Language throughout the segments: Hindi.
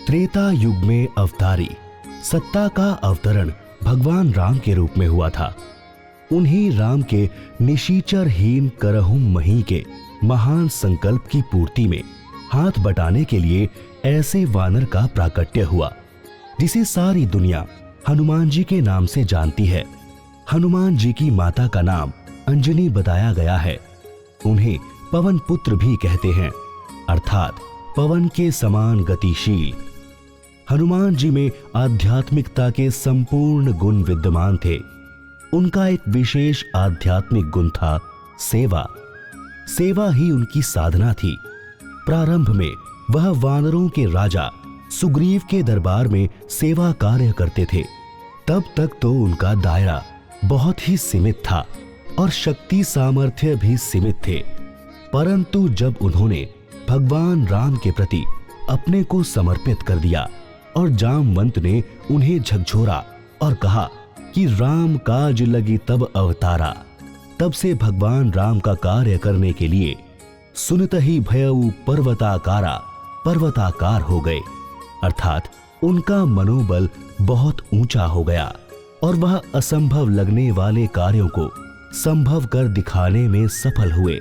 त्रेता युग में अवतारी सत्ता का अवतरण भगवान राम के रूप में हुआ था। उन्हीं राम के निशीचरहीन करहुम मही के महान संकल्प की पूर्ति में हाथ बटाने के लिए ऐसे वानर का प्राकट्य हुआ जिसे सारी दुनिया हनुमान जी के नाम से जानती है। हनुमान जी की माता का नाम अंजनी बताया गया है। उन्हें पवन पुत्र भी कहते हैं, अर्थात पवन के समान गतिशील। हनुमान जी में आध्यात्मिकता के संपूर्ण गुण विद्यमान थे। उनका एक विशेष आध्यात्मिक गुण था सेवा। सेवा ही उनकी साधना थी। प्रारंभ में वह वानरों के राजा सुग्रीव के दरबार में सेवा कार्य करते थे। तब तक तो उनका दायरा बहुत ही सीमित था और शक्ति सामर्थ्य भी सीमित थे। परंतु जब उन्होंने भगवान राम के प्रति अपने को समर्पित कर दिया और जामवंत ने उन्हें झकझोरा और कहा कि राम काज लगी तब अवतारा, तब से भगवान राम का कार्य करने के लिए सुनत ही भयउ पर्वताकारा पर्वताकार हो गए। अर्थात उनका मनोबल बहुत ऊंचा हो गया और वह असंभव लगने वाले कार्यों को संभव कर दिखाने में सफल हुए।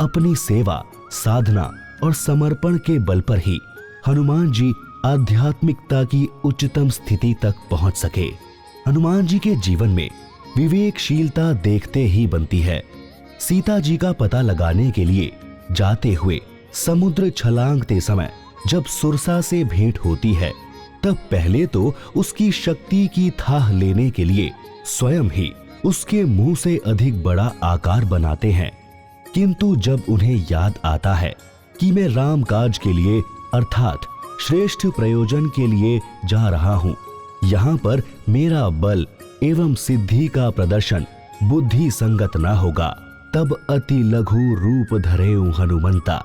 अपनी सेवा, साधना और समर्पण के बल पर ही हनुमान जी आध्यात्मिकता की उच्चतम स्थिति तक पहुंच सके। हनुमान जी के जीवन में विवेकशीलता देखते ही बनती है। सीता जी का पता लगाने के लिए जाते हुए समुद्र छलांगते समय जब सुरसा से भेंट होती है, तब पहले तो उसकी शक्ति की थाह लेने के लिए स्वयं ही उसके मुंह से अधिक बड़ा आकार बनाते हैं। किंतु जब उन्हें याद आता है कि मैं राम काज के लिए अर्थात श्रेष्ठ प्रयोजन के लिए जा रहा हूं, यहाँ पर मेरा बल एवं सिद्धि का प्रदर्शन बुद्धि संगत न होगा, तब अति लघु रूप धरेऊ हनुमंता,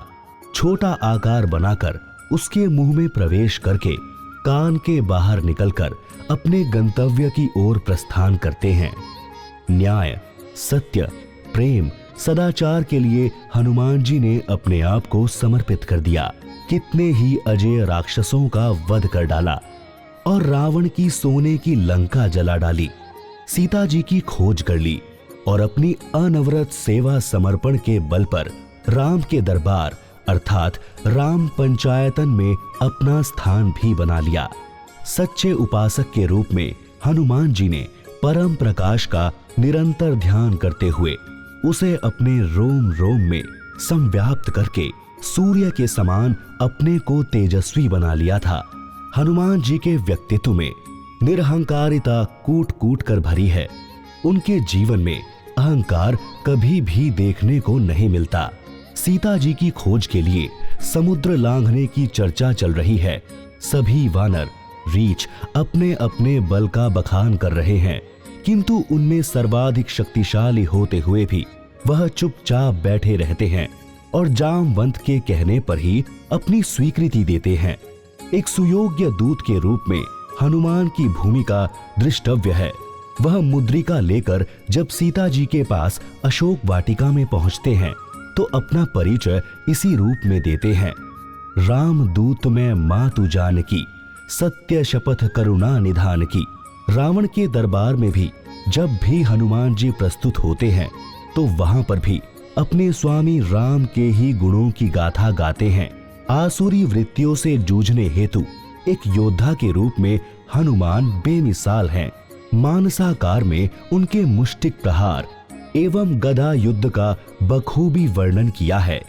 छोटा आकार बनाकर उसके मुंह में प्रवेश करके कान के बाहर निकलकर अपने गंतव्य की ओर प्रस्थान करते हैं। न्याय, सत्य, प्रेम, सदाचार के लिए हनुमान जी ने अपने आप को समर्पित कर दिया। कितने ही अजेय राक्षसों का वध कर डाला और रावण की सोने की लंका जला डाली। सीता जी की खोज कर ली और अपनी अनवरत सेवा समर्पण के बल पर राम के दरबार अर्थात राम पंचायतन में अपना स्थान भी बना लिया। सच्चे उपासक के रूप में हनुमान जी ने परम प्रकाश का निरंतर ध्यान करते हुए उसे अपने रोम रोम में संव्याप्त करके सूर्य के समान अपने को तेजस्वी बना लिया था। हनुमान जी के व्यक्तित्व में निरहंकारिता कूट कूट कर भरी है। उनके जीवन में अहंकार कभी भी देखने को नहीं मिलता। सीता जी की खोज के लिए समुद्र लांघने की चर्चा चल रही है। सभी वानर रीछ अपने अपने बल का बखान कर रहे हैं, किंतु उनमें सर्वाधिक शक्तिशाली होते हुए भी वह चुपचाप बैठे रहते हैं और जामवंत के कहने पर ही अपनी स्वीकृति देते हैं। एक सुयोग्य दूत के रूप में हनुमान की भूमिका दृष्टव्य है। वह मुद्रिका लेकर जब सीता जी के पास अशोक वाटिका में पहुंचते हैं तो अपना परिचय इसी रूप में देते हैं। राम दूत में मातु जानकी, सत्य शपथ करुणा निधान की। रावण के दरबार में भी जब भी हनुमान जी प्रस्तुत होते हैं तो वहां पर भी अपने स्वामी राम के ही गुणों की गाथा गाते हैं। आसुरी वृत्तियों से जूझने हेतु एक योद्धा के रूप में हनुमान बेमिसाल हैं। मानसाकार में उनके मुष्टिक प्रहार एवं गदा युद्ध का बखूबी वर्णन किया है।